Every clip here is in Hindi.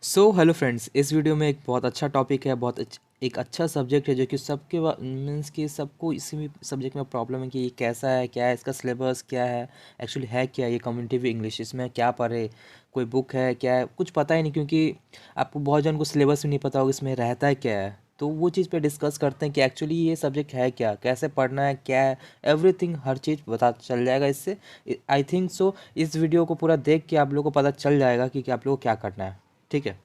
हेलो फ्रेंड्स, इस वीडियो में एक बहुत अच्छा टॉपिक है। एक अच्छा सब्जेक्ट है जो कि सबके मीन्स कि सबको इसी सब्जेक्ट में प्रॉब्लम है कि ये कैसा है, क्या है इसका सिलेबस, क्या है एक्चुअली, है क्या ये कम्युनिटिव इंग्लिश, इसमें क्या पढ़े, कोई बुक है क्या है, कुछ पता ही नहीं। क्योंकि आपको बहुत जन को सिलेबस भी नहीं पता होगा इसमें रहता है क्या है। तो वो चीज़ पे डिस्कस करते हैं कि एक्चुअली ये सब्जेक्ट है क्या, कैसे पढ़ना है, क्या है, एवरीथिंग, हर चीज़ पता चल जाएगा इससे। आई थिंक सो इस वीडियो को पूरा देख के आप लोगों को पता चल जाएगा कि आप लोगों को क्या करना है। ठीक है,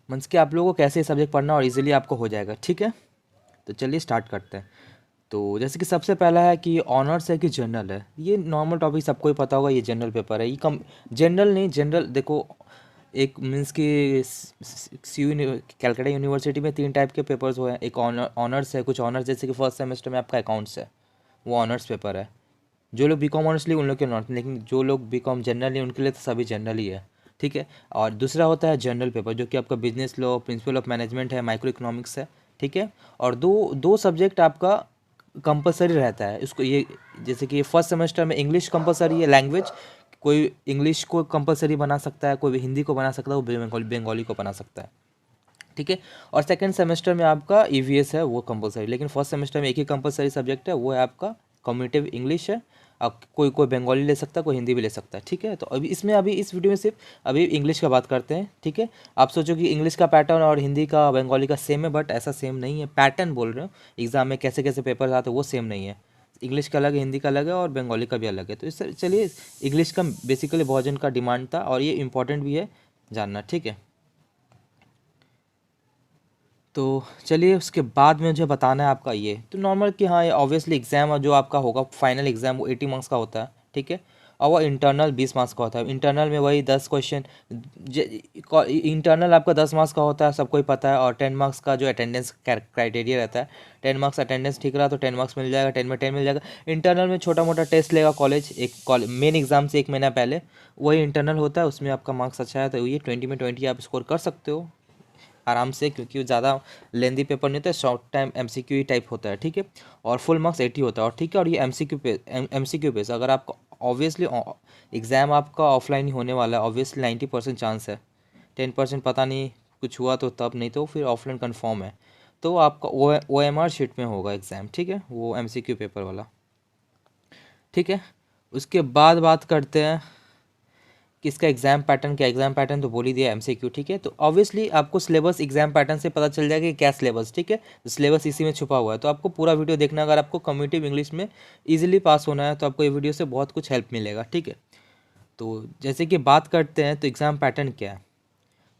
मीन्स कि आप लोगों को कैसे सब्जेक्ट पढ़ना और इजीली आपको हो जाएगा। ठीक है, तो चलिए स्टार्ट करते हैं। तो जैसे कि सबसे पहला है कि ऑनर्स है कि जनरल है। ये नॉर्मल टॉपिक सबको ही पता होगा, ये जनरल पेपर है। ये कम जनरल नहीं, जनरल देखो, एक मीन्स कि कैलकाटा यूनिवर्सिटी में 3 टाइप के पेपर्स हुए हैं। एक ऑनर्स है, कुछ ऑनर्स जैसे कि फर्स्ट सेमेस्टर में आपका अकाउंट्स है, वो ऑनर्स पेपर है। जो लोग बी कॉम ऑनर्स लिए उन लोग के नॉर्थ, लेकिन जो लोग बी कॉम जनरल लिए उनके लिए तो सभी जनरल ही है। ठीक है, और दूसरा होता है जनरल पेपर जो कि आपका business law, principle of management है, माइक्रो इकोनॉमिक्स है। ठीक है, और दो दो सब्जेक्ट आपका कंपलसरी रहता है इसको। ये जैसे कि फर्स्ट सेमेस्टर में इंग्लिश कंपलसरी है, लैंग्वेज। कोई इंग्लिश को कंपलसरी बना सकता है, कोई हिंदी को बना सकता है, कोई बंगाली को बना सकता है। ठीक है, और सेकंड सेमेस्टर में आपका ईवीएस है, वो कंपलसरी। लेकिन फर्स्ट सेमेस्टर में एक ही कंपलसरी सब्जेक्ट है, वो है आपका कम्युनिटिव इंग्लिश है। अब कोई कोई बंगाली ले सकता है, कोई हिंदी भी ले सकता है। ठीक है, तो अभी इस वीडियो में सिर्फ अभी इंग्लिश का बात करते हैं। ठीक है, आप सोचो कि इंग्लिश का पैटर्न और हिंदी का बंगाली का सेम है, बट ऐसा सेम नहीं है। पैटर्न बोल रहे हो, एग्जाम में कैसे कैसे पेपर आते हैं वो सेम नहीं है। इंग्लिश का अलग है, हिंदी का अलग है, और बंगाली का भी अलग है। तो इस चलिए, इंग्लिश का बेसिकली बहुत जन का डिमांड था और ये इंपॉर्टेंट भी है जानना। ठीक है, तो चलिए उसके बाद में मुझे बताना है आपका ये तो नॉर्मल कि हाँ, ये ऑब्वियसली एग्ज़ाम जो आपका होगा फाइनल एग्ज़ाम वो 80 मार्क्स का होता है। ठीक है, और वो इंटरनल 20 मार्क्स का होता है। इंटरनल में वही 10 क्वेश्चन, इंटरनल आपका 10 मार्क्स का होता है, सबको ही पता है। और 10 मार्क्स का जो अटेंडेंस क्राइटेरिया रहता है, 10 मार्क्स अटेंडेंस ठीक रहा तो 10 मार्क्स मिल जाएगा, 10 में 10 मिल जाएगा। इंटरनल में छोटा मोटा टेस्ट लेगा कॉलेज, मेन एग्ज़ाम से 1 महीना पहले वही इंटरनल होता है। उसमें आपका मार्क्स अच्छा है तो ये 20 में 20 आप स्कोर कर सकते हो आराम से, क्योंकि वो ज़्यादा लेंदी पेपर नहीं होता है, शॉर्ट टाइम एमसीक्यू ही टाइप होता है। ठीक है, और फुल मार्क्स 80 होता है। और ठीक है, और ये एमसीक्यू पे अगर आपका ऑब्वियसली एग्ज़ाम आपका ऑफलाइन ही होने वाला है, ऑब्वियसली 90% चांस है। 10% पता नहीं कुछ हुआ तो तब, नहीं तो फिर ऑफलाइन कन्फर्म है। तो आपका OMR शीट में होगा एग्ज़ाम। ठीक है, वो एमसीक्यू पेपर वाला। ठीक है, उसके बाद बात करते हैं कि इसका एग्जाम पैटर्न क्या। एग्जाम पैटर्न तो बोल ही दिया, एमसीक्यू। ठीक है, तो ऑब्वियसली आपको सिलेबस एग्जाम पैटर्न से पता चल जाएगा कि क्या सिलेबस। ठीक है, तो सिलेबस इसी में छुपा हुआ है, तो आपको पूरा वीडियो देखना। अगर आपको कम्युनिटिव इंग्लिश में इजीली पास होना है तो आपको ये वीडियो से बहुत कुछ हेल्प मिलेगा। ठीक है, तो जैसे कि बात करते हैं तो एग्ज़ाम पैटर्न क्या है।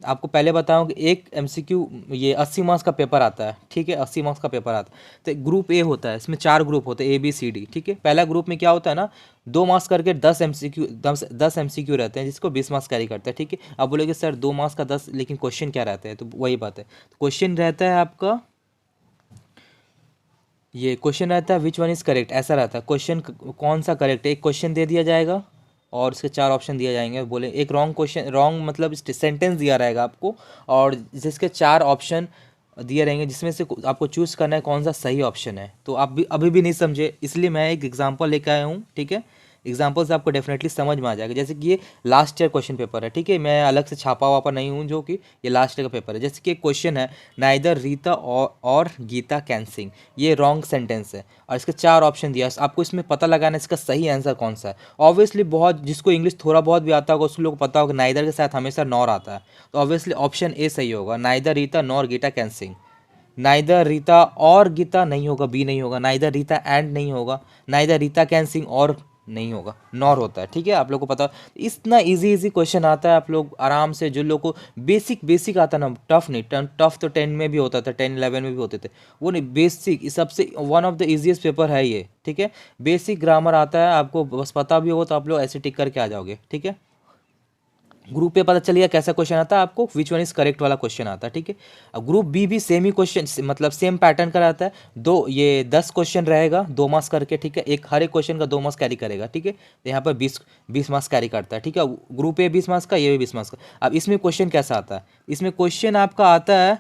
आपको पहले बताऊं कि एक एमसीक्यू, ये 80 मार्क्स का पेपर आता है। ठीक है, 80 मार्क्स का पेपर आता है। तो ग्रुप ए होता है, इसमें 4 ग्रुप होते हैं, ABCD। ठीक है, पहला ग्रुप में क्या होता है ना, 2 मार्क्स करके 10 MCQ, 10 MCQ रहते हैं, जिसको 20 मार्क्स कैरी करता है। ठीक है, अब बोलेगे सर 2 मार्क्स का 10, लेकिन क्वेश्चन क्या रहता है, तो वही बात है। क्वेश्चन रहता है आपका, ये क्वेश्चन रहता है विच वन इज़ करेक्ट, ऐसा रहता है। क्वेश्चन कौन सा करेक्ट है, एक क्वेश्चन दे दिया जाएगा और उसके 4 ऑप्शन दिए जाएंगे। बोले एक रॉन्ग क्वेश्चन, रॉन्ग मतलब सेंटेंस दिया रहेगा आपको, और जिसके 4 ऑप्शन दिए रहेंगे, जिसमें से आपको चूज़ करना है कौन सा सही ऑप्शन है। तो आप भी अभी भी नहीं समझे, इसलिए मैं एक एग्जांपल लेकर आया हूँ। ठीक है, एग्जाम्पल से आपको डेफिनेटली समझ में आ जाएगा। जैसे कि ये लास्ट ईयर क्वेश्चन पेपर है। ठीक है, मैं अलग से छापा वापा नहीं हूँ, जो कि ये लास्ट ईयर का पेपर है। जैसे कि एक क्वेश्चन है, नाइदर रीता और गीता कैन सिंग, ये रॉन्ग सेंटेंस है और इसके 4 ऑप्शन दिया। आपको इसमें पता लगाना है इसका सही आंसर कौन सा है। ऑब्वियसली बहुत जिसको इंग्लिश थोड़ा बहुत भी आता होगा उसको लोग पता होगा नाइदर के साथ हमेशा नॉर आता है, तो ऑब्वियसली ऑप्शन ए सही होगा, neither Rita nor Geeta can sing. Neither Rita और गीता नहीं होगा, बी नहीं होगा। नाइदर रीता एंड नहीं होगा। नाइदर रीता कैन सिंग और नहीं होगा, नॉर होता है। ठीक है, आप लोग को पता, इतना इजी इजी क्वेश्चन आता है, आप लोग आराम से, जो लोग को बेसिक बेसिक आता ना, टफ नहीं, टफ तो 10 में भी होता था, 10 11 में भी होते थे, वो नहीं, बेसिक सबसे one of the easiest paper है ये। ठीक है, बेसिक ग्रामर आता है आपको, बस पता भी होगा तो आप लोग ऐसे टिक करके आ जाओगे। ठीक है, ग्रुप पे पता चलिए कैसा क्वेश्चन आता है आपको, विच वन इज करेक्ट वाला क्वेश्चन आता है। ठीक है, अब ग्रुप बी भी सेम ही क्वेश्चन, मतलब सेम पैटर्न का रहता है। दो, ये 10 क्वेश्चन रहेगा, 2 मार्क्स करके। ठीक है, एक हर एक क्वेश्चन का 2 मार्क्स कैरी करेगा। ठीक है, तो यहाँ पर 20 मार्क्स कैरी करता है। ठीक है, ग्रुप ए 20 मार्क्स का, ये भी 20 मार्क्स का। अब इसमें क्वेश्चन कैसा आता है, इसमें क्वेश्चन आपका आता है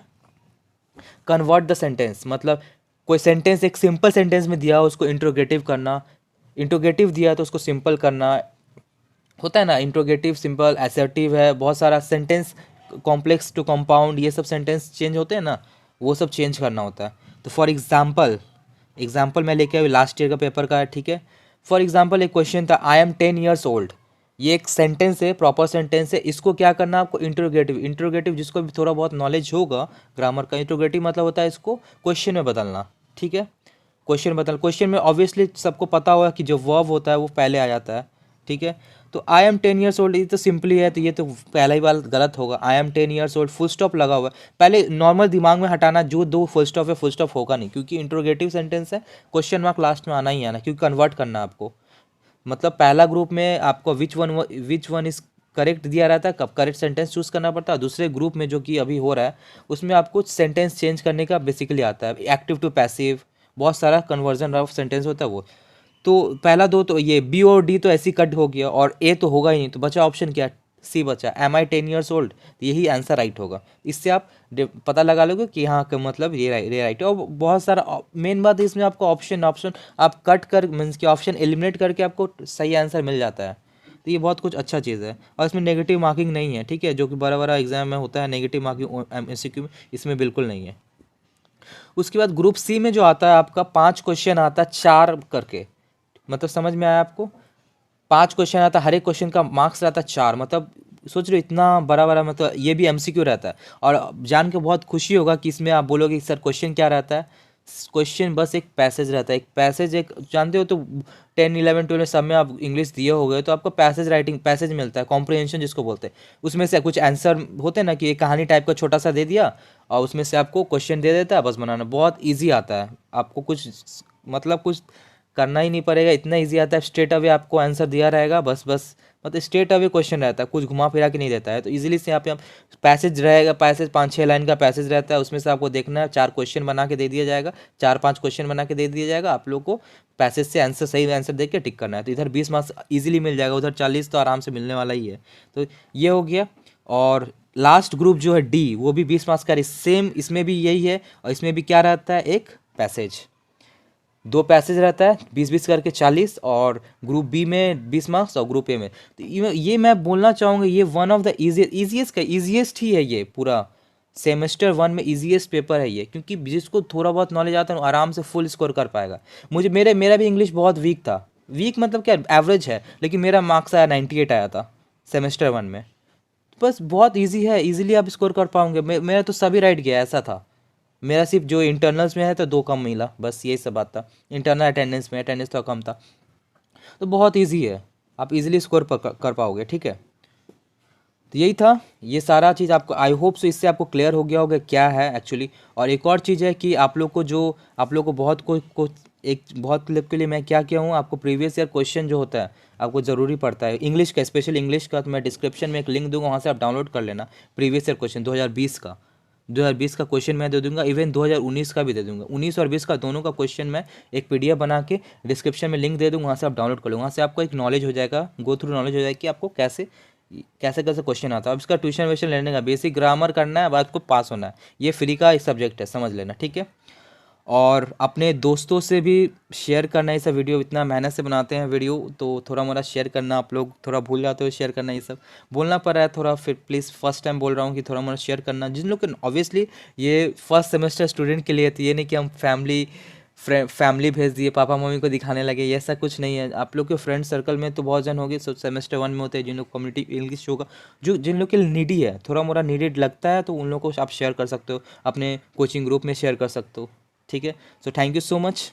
कन्वर्ट द सेंटेंस, मतलब कोई सेंटेंस एक सिंपल सेंटेंस में दिया हो उसको इंट्रोगेटिव करना, इंट्रोगेटिव दिया है तो उसको सिंपल करना, होता है ना, इंट्रोगेटिव, सिंपल, असर्टिव है, बहुत सारा सेंटेंस, कॉम्प्लेक्स टू कंपाउंड, ये सब सेंटेंस चेंज होते हैं ना, वो सब चेंज करना होता है। तो फॉर एग्जाम्पल, मैं लेके आया लास्ट ईयर का पेपर का है, ठीक है। फॉर एग्जाम्पल एक क्वेश्चन था, आई एम 10 years ओल्ड। ये एक सेंटेंस है, प्रॉपर सेंटेंस है। इसको क्या करना है आपको, इंट्रोगेटिव, जिसको भी थोड़ा बहुत नॉलेज होगा ग्रामर का, इंट्रोगेटिव मतलब होता है इसको क्वेश्चन में बदलना, ठीक है। क्वेश्चन में ऑब्वियसली सबको पता होगा कि जो वर्ब होता है वो पहले आ जाता है, ठीक है। तो आई एम 10 years ओल्ड, ये तो सिंपली है, तो ये तो पहला ही बात गलत होगा। I am 10 years old, full stop लगा हुआ है, पहले नॉर्मल दिमाग में हटाना, जो दो फुल स्टॉप है, फुल स्टॉप होगा नहीं, क्योंकि इंट्रोगेटिव सेंटेंस है, क्वेश्चन मार्क लास्ट में आना ही आना, क्योंकि कन्वर्ट करना है आपको। मतलब पहला ग्रुप में आपको विच वन इज करेक्ट दिया रहता है, कब करेक्ट सेंटेंस चूज करना पड़ता है। दूसरे ग्रुप में जो कि अभी हो रहा है, उसमें आपको सेंटेंस चेंज करने का बेसिकली आता है, एक्टिव टू पैसिव, बहुत सारा कन्वर्जन ऑफ सेंटेंस होता है वो। तो पहला दो तो ये बी और डी तो ऐसी कट हो गया, और ए तो होगा ही नहीं, तो बचा ऑप्शन क्या, सी बचा, एम आई 10 years ओल्ड, यही आंसर राइट होगा। इससे आप पता लगा लोगे कि हाँ का मतलब ये राइट है। और बहुत सारा मेन बात है इसमें, आपको ऑप्शन ऑप्शन आप कट कर मीन्स कि ऑप्शन एलिमिनेट करके आपको सही आंसर मिल जाता है। तो ये बहुत कुछ अच्छा चीज़ है, और इसमें नेगेटिव मार्किंग नहीं है, ठीक है, जो कि बड़ा बड़ा एग्जाम में होता है नेगेटिव मार्किंग एमसीक्यू में, इसमें बिल्कुल नहीं है। उसके बाद ग्रुप सी में जो आता है आपका 5 क्वेश्चन आता है 4 करके, मतलब समझ में आया आपको, 5 क्वेश्चन आता है, हर एक क्वेश्चन का मार्क्स रहता है 4, मतलब सोच रहे हो इतना बड़ा बड़ा, मतलब ये भी एमसीक्यू रहता है। और जान के बहुत खुशी होगा कि इसमें आप बोलोगे सर क्वेश्चन क्या रहता है, क्वेश्चन बस एक पैसेज रहता है, एक पैसेज, एक जानते हो तो 10, 11, 12 में सब में आप इंग्लिश दिए हो गए, तो आपको पैसेज राइटिंग, पैसेज मिलता है, कॉम्प्रिहेंशन जिसको बोलते हैं। उसमें से कुछ आंसर होते हैं ना, कि एक कहानी टाइप का छोटा सा दे दिया, और उसमें से आपको क्वेश्चन दे देता है, बस बनाना बहुत ईजी आता है आपको, कुछ मतलब कुछ करना ही नहीं पड़ेगा, इतना इजी आता है, स्ट्रेट अवे आपको आंसर दिया रहेगा, बस बस मतलब स्ट्रेट अवे क्वेश्चन रहता है, कुछ घुमा फिरा के नहीं देता है। तो इजीली से यहाँ पे हम पैसेज रहेगा, पैसेज 5-6 लाइन का पैसेज रहता है, उसमें से आपको देखना है, 4 क्वेश्चन बना के दे दिया जाएगा, 4-5 क्वेश्चन बना के दे दिया जाएगा, आप लोग को पैसेज से आंसर, सही आंसर देख के टिक करना है। तो इधर 20 मार्क्स ईजिली मिल जाएगा, उधर 40 तो आराम से मिलने वाला ही है। तो ये हो गया। और लास्ट ग्रुप जो है डी, वो भी 20 मार्क्स का, सेम इसमें भी यही है, और इसमें भी क्या रहता है, एक पैसेज, 2 पैसेज रहता है, 20-20 करके 40, और ग्रुप बी में 20 मार्क्स, और ग्रुप ए में। तो ये मैं बोलना चाहूँगा, ये वन ऑफ द ईजीएस्ट ही है, ये पूरा सेमेस्टर 1 में ईजीएस्ट पेपर है ये, क्योंकि जिसको थोड़ा बहुत नॉलेज आता है वो आराम से फुल स्कोर कर पाएगा। मेरा भी इंग्लिश बहुत वीक था, वीक मतलब क्या, एवरेज है, लेकिन मेरा मार्क्स आया 98 आया था सेमेस्टर 1 में। बस बहुत इजी है, इजीली आप स्कोर कर पाओगे। मेरा तो सभी राइट गया, ऐसा था। मेरा सिर्फ जो इंटरनल्स में है तो 2 कम मिला, बस यही सब बात था। इंटरनल अटेंडेंस में अटेंडेंस तो कम था। तो बहुत इजी है, आप इजीली स्कोर कर पाओगे, ठीक है। तो यही था, ये सारा चीज़ आपको, आई होप सो इससे आपको क्लियर हो गया होगा क्या है एक्चुअली। और एक और चीज़ है कि आप लोग को बहुत को एक बहुत क्लिप के लिए मैं क्या किया हूँ, आपको प्रीवियस ईयर क्वेश्चन जो होता है आपको ज़रूरी पड़ता है इंग्लिश का, स्पेशली इंग्लिश का, तो मैं डिस्क्रिप्शन में एक लिंक दूंगा, वहाँ से आप डाउनलोड कर लेना। प्रीवियस ईयर क्वेश्चन 2020 का क्वेश्चन मैं दे दूंगा, इवन 2019 का भी दे दूंगा, 19 और 20 का दोनों का क्वेश्चन मैं एक पीडीएफ बना के डिस्क्रिप्शन में लिंक दे दूँगा, वहाँ से आप डाउनलोड कर लो, वहाँ से आपको एक नॉलेज हो जाएगा, गो थ्रू नॉलेज हो जाएगी कि आपको कैसे कैसे कैसे क्वेश्चन आता है। अब इसका ट्यूशन व्यूशन लेने का, बेसिक ग्रामर करना है, बाद को पास होना है, ये फ्री का एक सब्जेक्ट है, समझ लेना, ठीक है। और अपने दोस्तों से भी शेयर करना ये सब वीडियो, इतना मेहनत से बनाते हैं वीडियो, तो थोड़ा मोड़ा शेयर करना, आप लोग थोड़ा भूल जाते हो शेयर करना, ये सब बोलना पड़ रहा है थोड़ा, फिर प्लीज़ फर्स्ट टाइम बोल रहा हूँ कि थोड़ा मोड़ा शेयर करना, जिन लोग ऑब्वियसली ये फर्स्ट सेमेस्टर स्टूडेंट के लिए, तो ये नहीं कि हम फैमिली भेज दिए, पापा मम्मी को दिखाने लगे, ये ऐसा कुछ नहीं है। आप लोग के फ्रेंड सर्कल में तो बहुत जन होंगे सेमेस्टर 1 में होते हैं, जिन लोग कम्युनिटी इंग्लिश होगा, जो जिन लोग के लिए नीडी है, थोड़ा मोड़ा नीडेड लगता है, तो उन लोगों को आप शेयर कर सकते हो, अपने कोचिंग ग्रुप में शेयर कर सकते हो, ठीक है। So thank you so much.